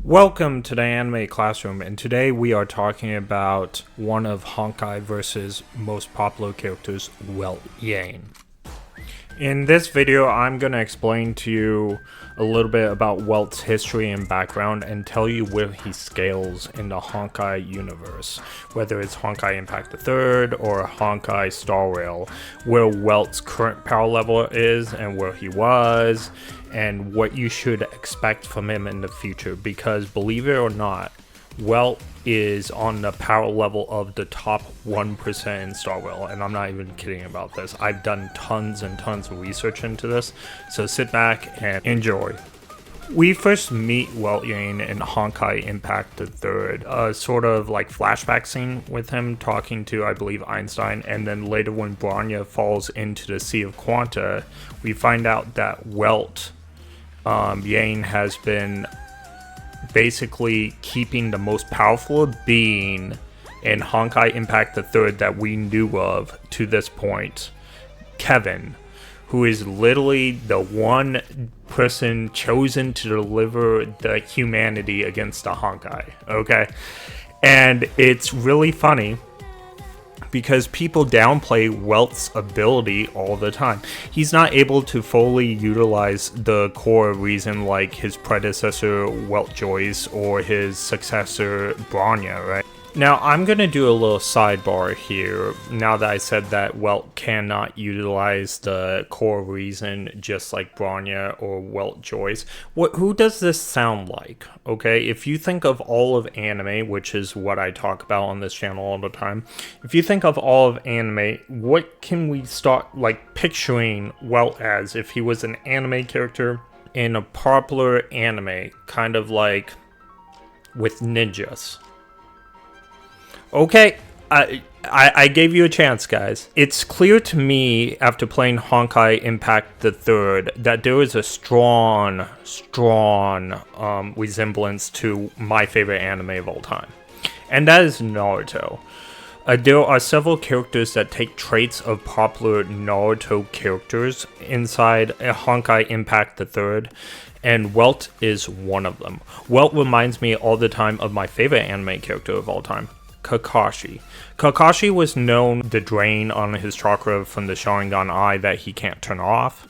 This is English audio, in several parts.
Welcome to the Anime Classroom, and today we are talking about one of Honkai versus most popular characters, Welt Yang. In this video, I'm going to explain to you a little bit about Welt's history and background and tell you where he scales in the Honkai universe, whether it's Honkai Impact III or Honkai Star Rail, where Welt's current power level is and where he was, and what you should expect from him in the future, because believe it or not, Welt is on the power level of the top 1% in Star Rail, and I'm not even kidding about this. I've done tons and tons of research into this, so sit back and enjoy. We first meet Welt Yang in Honkai Impact III, a sort of like flashback scene with him talking to, I believe, Einstein, and then later when Bronya falls into the Sea of Quanta, we find out that Welt Yang has been basically keeping the most powerful being in Honkai Impact III that we knew of to this point, Kevin, who is literally the one person chosen to deliver the humanity against the Honkai, okay? And it's really funny because people downplay Welt's ability all the time. He's not able to fully utilize the core reason like his predecessor Welt Joyce or his successor Bronya, right? Now, I'm going to do a little sidebar here, now that I said that Welt cannot utilize the core reason just like Bronya or Welt Joyce. Who does this sound like? Okay, if you think of all of anime, which is what I talk about on this channel all the time, if you think of all of anime, what can we start like picturing Welt as if he was an anime character in a popular anime, kind of like with ninjas? Okay, I gave you a chance, guys. It's clear to me after playing Honkai Impact III that there is a strong resemblance to my favorite anime of all time, and that is Naruto. There are several characters that take traits of popular Naruto characters inside Honkai Impact III, and Welt is one of them. Welt reminds me all the time of my favorite anime character of all time, Kakashi. Kakashi was known to drain on his chakra from the Sharingan Eye that he can't turn off.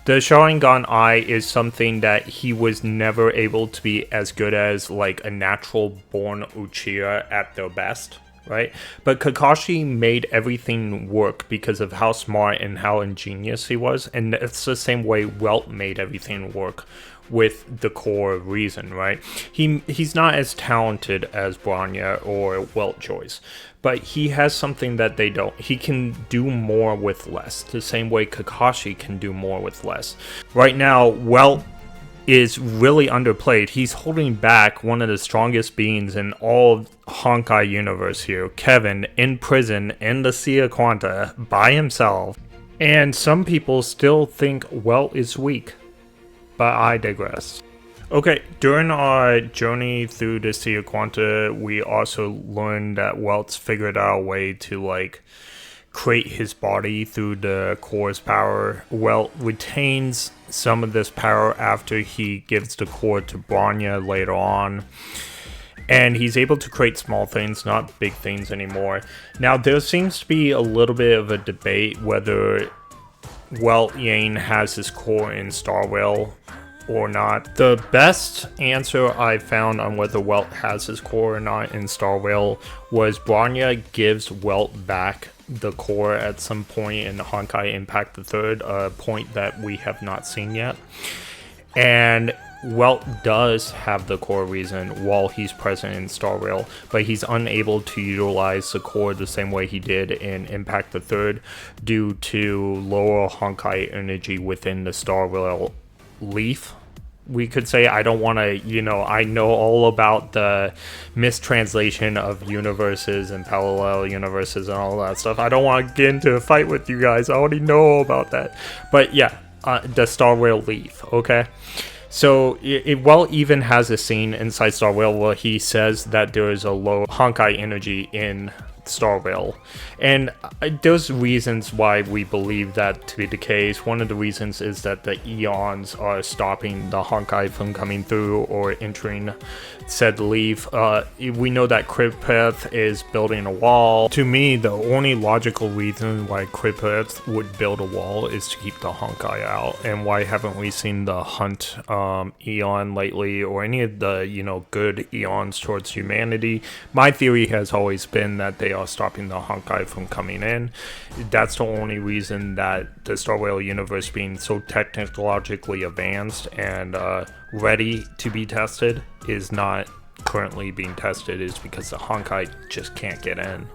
The Sharingan Eye is something that he was never able to be as good as like a natural born Uchiha at their best, right? But Kakashi made everything work because of how smart and how ingenious he was, and it's the same way Welt made everything work with the core reason, right? He's not as talented as Bronya or Welt Joyce, but he has something that they don't. He can do more with less, the same way Kakashi can do more with less. Right now, Welt is really underplayed. He's holding back one of the strongest beings in all of Honkai universe here, Kevin, in prison in the Sea of Quanta by himself. And some people still think Welt is weak, but I digress. Okay, during our journey through the Sea of Quanta, we also learned that Welt's figured out a way to like create his body through the core's power. Welt retains some of this power after he gives the core to Bronya later on, and he's able to create small things, not big things anymore. Now, there seems to be a little bit of a debate whether Welt Yang has his core in Star Rail or not. The best answer I found on whether Welt has his core or not in Star Rail was Bronya gives Welt back the core at some point in Honkai Impact III, a point that we have not seen yet. And Welt does have the core reason while he's present in Star Rail, but he's unable to utilize the core the same way he did in Impact III due to lower Honkai energy within the Star Rail leaf. We could say, I don't want to, I know all about the mistranslation of universes and parallel universes and all that stuff. I don't want to get into a fight with you guys. I already know all about that. But yeah, the Star Rail leaf, okay? So Welt even has a scene inside Star Rail where he says that there is a low Honkai energy in Star Rail. And there's reasons why we believe that to be the case. One of the reasons is that the Eons are stopping the Honkai from coming through or entering said leaf. We know that Kripeth is building a wall. To me, the only logical reason why Kripeth would build a wall is to keep the Honkai out. And why haven't we seen the Hunt Eon lately, or any of the, you know, good Eons towards humanity? My theory has always been that they are stopping the Honkai from coming in. That's the only reason that the Star Rail universe being so technologically advanced and ready to be tested is not currently being tested, is because the Honkai just can't get in.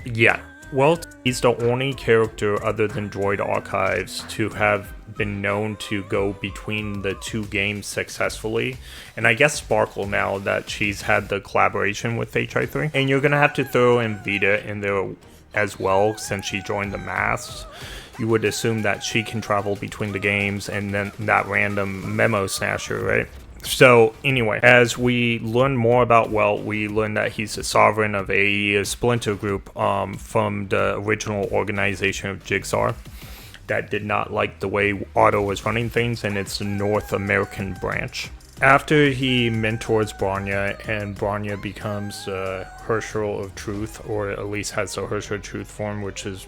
Yeah. Well, he's the only character other than Droid Archives to have been known to go between the two games successfully. And I guess Sparkle, now that she's had the collaboration with HI3. And you're going to have to throw in Vita in there as well, since she joined the Masks. You would assume that she can travel between the games, and then that random memo snatcher, right? So anyway, as we learn more about Welt, we learn that he's the sovereign of a splinter group from the original organization of Jigsaw that did not like the way Otto was running things, and it's the North American branch. After he mentors Bronya, and Bronya becomes Herrscher of Truth, or at least has the Herrscher Truth form, which is,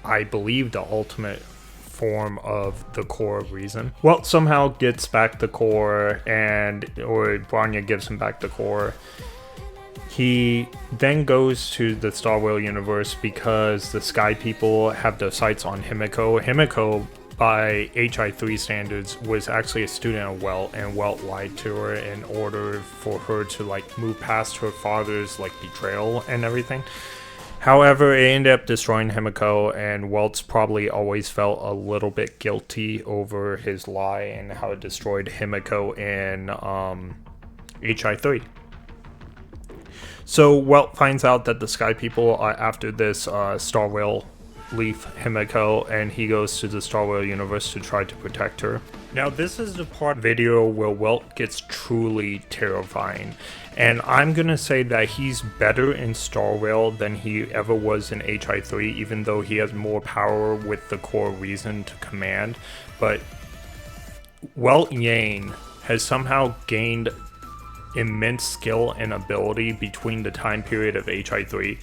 I believe, the ultimate form of the core of reason. Welt somehow gets back the core, or Bronya gives him back the core. He then goes to the Star Rail universe because the Sky People have their sights on Himiko. Himiko, by HI3 standards, was actually a student of Welt, and Welt lied to her in order for her to like move past her father's like betrayal and everything. However, it ended up destroying Himiko, and Welt's probably always felt a little bit guilty over his lie and how it destroyed Himiko in HI3. So Welt finds out that the Sky People are after this Star Rail leaf Himiko, and he goes to the Star Rail universe to try to protect her. Now, this is the part of the video where Welt gets truly terrifying, and I'm gonna say that he's better in Star Rail than he ever was in HI3, even though he has more power with the core reason to command. But Welt Yang has somehow gained immense skill and ability between the time period of HI3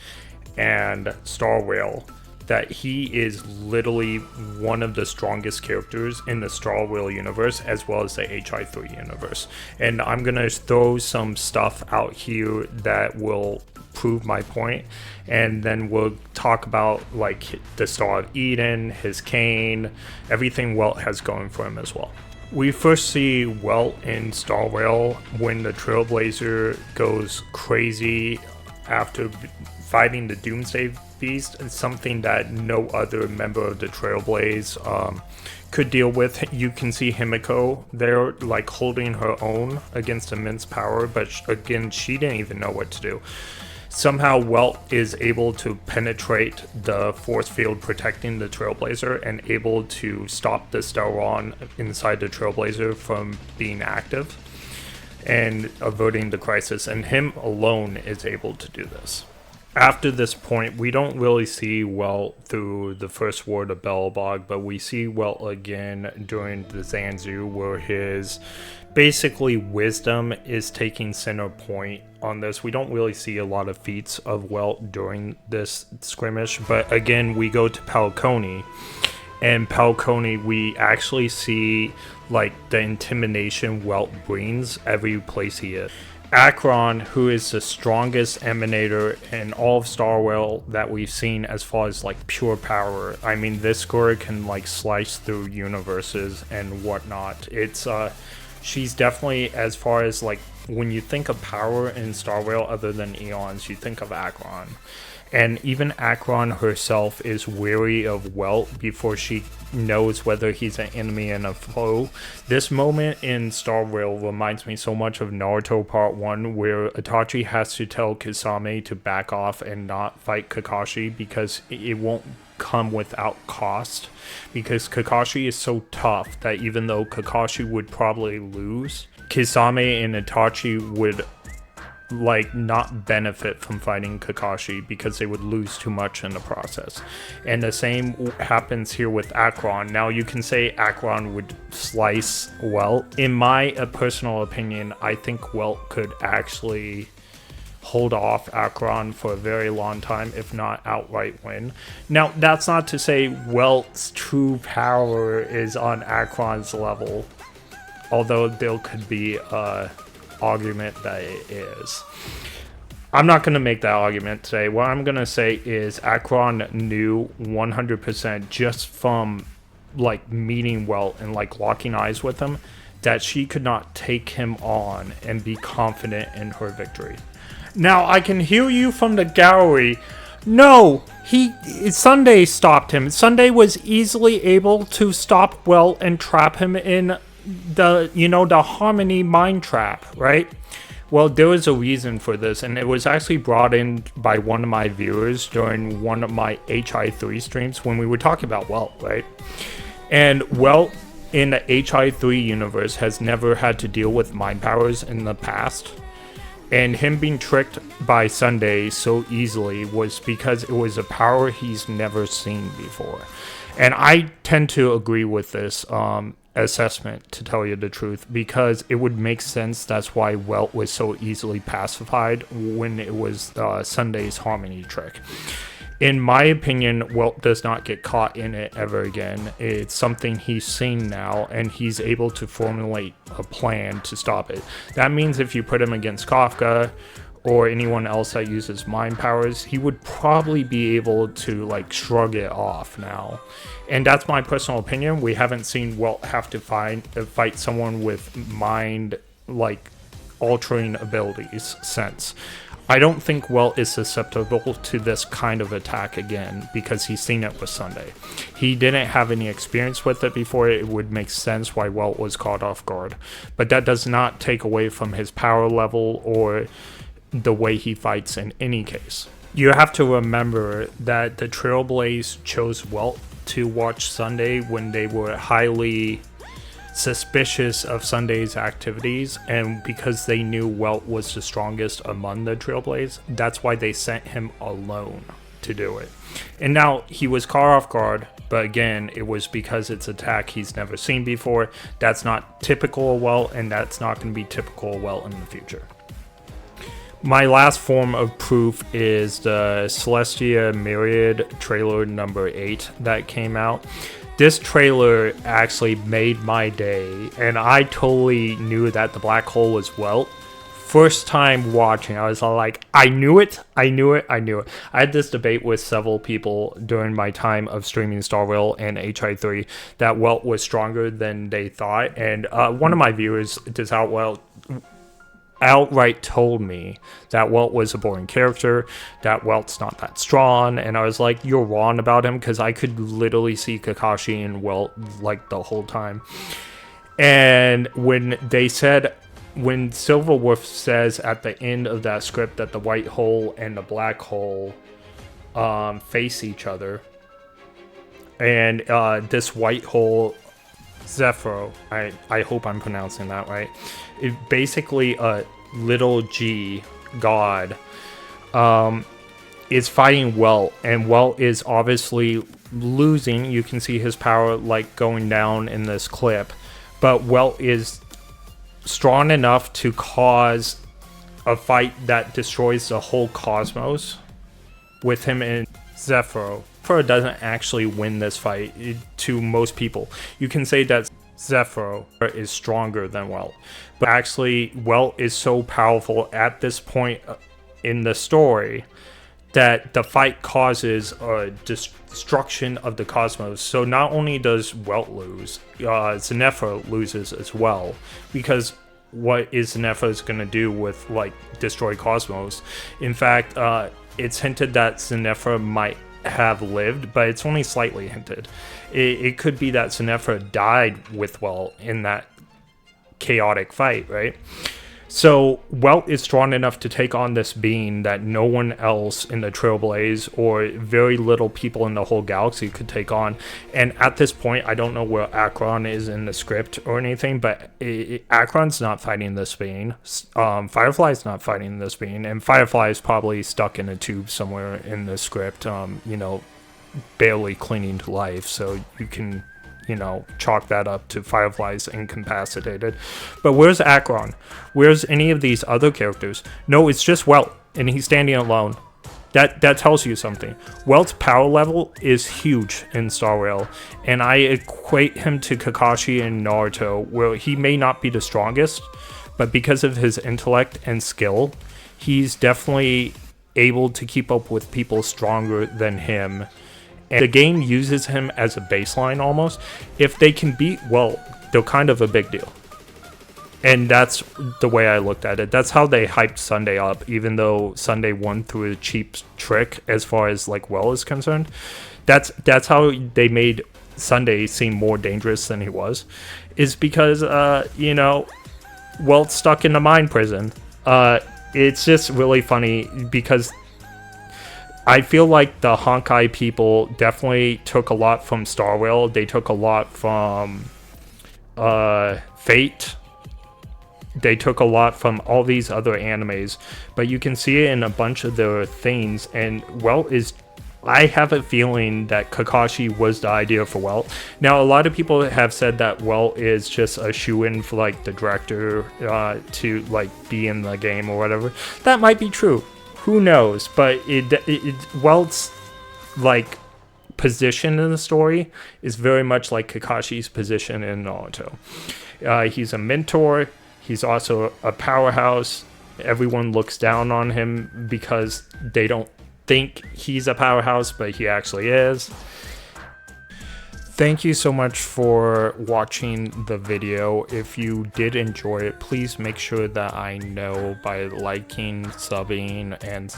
and Star Rail, that he is literally one of the strongest characters in the Star Rail universe, as well as the HI3 universe. And I'm gonna throw some stuff out here that will prove my point, and then we'll talk about like the Star of Eden, his cane, everything Welt has going for him as well. We first see Welt in Star Rail when the Trailblazer goes crazy after fighting the Doomsday Beast, something that no other member of the Trailblaze could deal with. You can see Himiko there like holding her own against immense power, but again, she didn't even know what to do. Somehow Welt is able to penetrate the force field protecting the Trailblazer and able to stop the Stellaron inside the Trailblazer from being active and averting the crisis, and him alone is able to do this. After this point, we don't really see Welt through the first word of Belobog, but we see Welt again during the Zanzu, where his basically wisdom is taking center point on this. We don't really see a lot of feats of Welt during this skirmish, but again, we go to Falcone, and Falcone, we actually see like the intimidation Welt brings every place he is. Akron, who is the strongest emanator in all of Star Rail that we've seen as far as like pure power. I mean, this girl can like slice through universes and whatnot. It's she's definitely, as far as like when you think of power in Star Rail other than Eons, you think of Akron. And even Akron herself is wary of Welt before she knows whether he's an enemy and a foe. This moment in Star Rail reminds me so much of Naruto Part 1, where Itachi has to tell Kisame to back off and not fight Kakashi because it won't come without cost. Because Kakashi is so tough that even though Kakashi would probably lose, Kisame and Itachi would like not benefit from fighting Kakashi because they would lose too much in the process. And the same happens here with Akron. Now you can say Akron would slice Welt. In my personal opinion, I think Welt could actually hold off Akron for a very long time, if not outright win. Now that's not to say Welt's true power is on Akron's level, although there could be a argument that it is. I'm not going to make that argument today. What I'm going to say is Akron knew 100% just from like meeting Welt and like locking eyes with him that she could not take him on and be confident in her victory. Now I can hear you from the gallery. No, Sunday stopped him. Sunday was easily able to stop Welt and trap him in the harmony mind trap, right? Well, there was a reason for this, and it was actually brought in by one of my viewers during one of my HI3 streams when we were talking about Welt, right? And Welt in the HI3 universe has never had to deal with mind powers in the past, and him being tricked by Sunday so easily was because it was a power he's never seen before. And I tend to agree with this assessment, to tell you the truth, because it would make sense. That's why Welt was so easily pacified when it was Sunday's harmony trick. In my opinion, Welt does not get caught in it ever again. It's something he's seen now, and he's able to formulate a plan to stop it. That means if you put him against Kafka or anyone else that uses mind powers, he would probably be able to like shrug it off now. And that's my personal opinion. We haven't seen Welt have to fight someone with mind like altering abilities since. I don't think Welt is susceptible to this kind of attack again because he's seen it with Sunday. He didn't have any experience with it before. It would make sense why Welt was caught off guard. But that does not take away from his power level or the way he fights in any case. You have to remember that the Trailblaze chose Welt to watch Sunday when they were highly suspicious of Sunday's activities, and because they knew Welt was the strongest among the Trailblaze, that's why they sent him alone to do it. And now he was caught off guard, but again, it was because it's an attack he's never seen before. That's not typical of Welt, and that's not going to be typical of Welt in the future. My last form of proof is the Celestia Myriad trailer number 8 that came out. This trailer actually made my day, and I totally knew that the black hole was Welt. First time watching, I was all like, I knew it. I had this debate with several people during my time of streaming Star Rail and HI3 that Welt was stronger than they thought, and one of my viewers, outright told me that Welt was a boring character, that Welt's not that strong, and I was like, you're wrong about him, because I could literally see Kakashi and Welt like the whole time. And when Silverwolf says at the end of that script that the white hole and the black hole face each other, and this white hole, Zephyro, I hope I'm pronouncing that right, it basically a little g god is fighting Welt, and Welt is obviously losing. You can see his power like going down in this clip, but Welt is strong enough to cause a fight that destroys the whole cosmos with him and Zephyro. Zephyro doesn't actually win this fight to most people. You can say that Zephyro is stronger than Welt, but actually Welt is so powerful at this point in the story that the fight causes a destruction of the cosmos. So not only does Welt lose, Zephyro loses as well, because what is Zephyro going to do with like destroy cosmos? In fact, it's hinted that Zephyro might have lived, but it's only slightly hinted. It could be that Zephyro died with Welt in that chaotic fight, right? So Welt is strong enough to take on this being that no one else in the Trailblaze or very little people in the whole galaxy could take on. And at this point, I don't know where Akron is in the script or anything, but Akron's not fighting this being. Firefly's not fighting this being, and Firefly is probably stuck in a tube somewhere in the script, you know, barely clinging to life. So you can, you know, chalk that up to Firefly's incapacitated. But where's Akron? Where's any of these other characters? No, it's just Welt, and he's standing alone. That tells you something. Welt's power level is huge in Star Rail, and I equate him to Kakashi in Naruto, where he may not be the strongest, but because of his intellect and skill, he's definitely able to keep up with people stronger than him. And the game uses him as a baseline almost. If they can beat Welt, they're kind of a big deal. And that's the way I looked at it. That's how they hyped Sunday up, even though Sunday won through a cheap trick as far as like Welt is concerned. That's how they made Sunday seem more dangerous than he was. Is because you know, Welt's stuck in the mine prison. It's just really funny because I feel like the Honkai people definitely took a lot from Star Rail. They took a lot from Fate. They took a lot from all these other animes. But you can see it in a bunch of their things. And Welt is... I have a feeling that Kakashi was the idea for Welt. Now, a lot of people have said that Welt is just a shoe-in for like the director to like be in the game or whatever. That might be true. Who knows? But Welt's like position in the story is very much like Kakashi's position in Naruto. He's a mentor. He's also a powerhouse. Everyone looks down on him because they don't think he's a powerhouse, but he actually is. Thank you so much for watching the video. If you did enjoy it, please make sure that I know by liking, subbing, and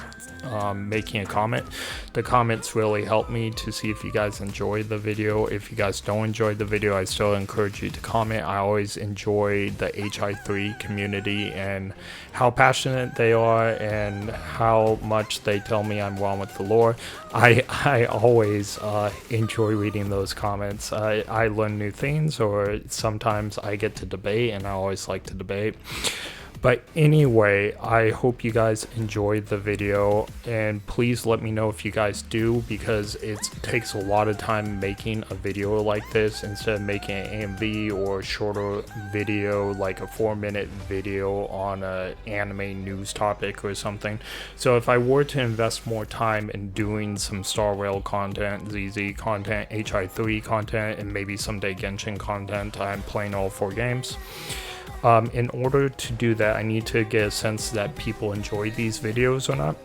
making a comment. The comments really help me to see if you guys enjoy the video. If you guys don't enjoy the video, I still encourage you to comment. I always enjoy the HI3 community and how passionate they are and how much they tell me I'm wrong with the lore. I always enjoy reading those comments. I learn new things, or sometimes I get to debate, and I always like to debate. But anyway, I hope you guys enjoyed the video, and please let me know if you guys do, because it takes a lot of time making a video like this instead of making an AMV or a shorter video, like a 4-minute video on an anime news topic or something. So if I were to invest more time in doing some Star Rail content, ZZ content, HI3 content, and maybe someday Genshin content, I'm playing all 4 games. In order to do that, I need to get a sense that people enjoy these videos or not.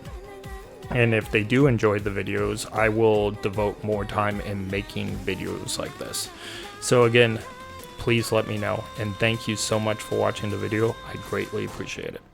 And if they do enjoy the videos, I will devote more time in making videos like this. So again, please let me know. And thank you so much for watching the video. I greatly appreciate it.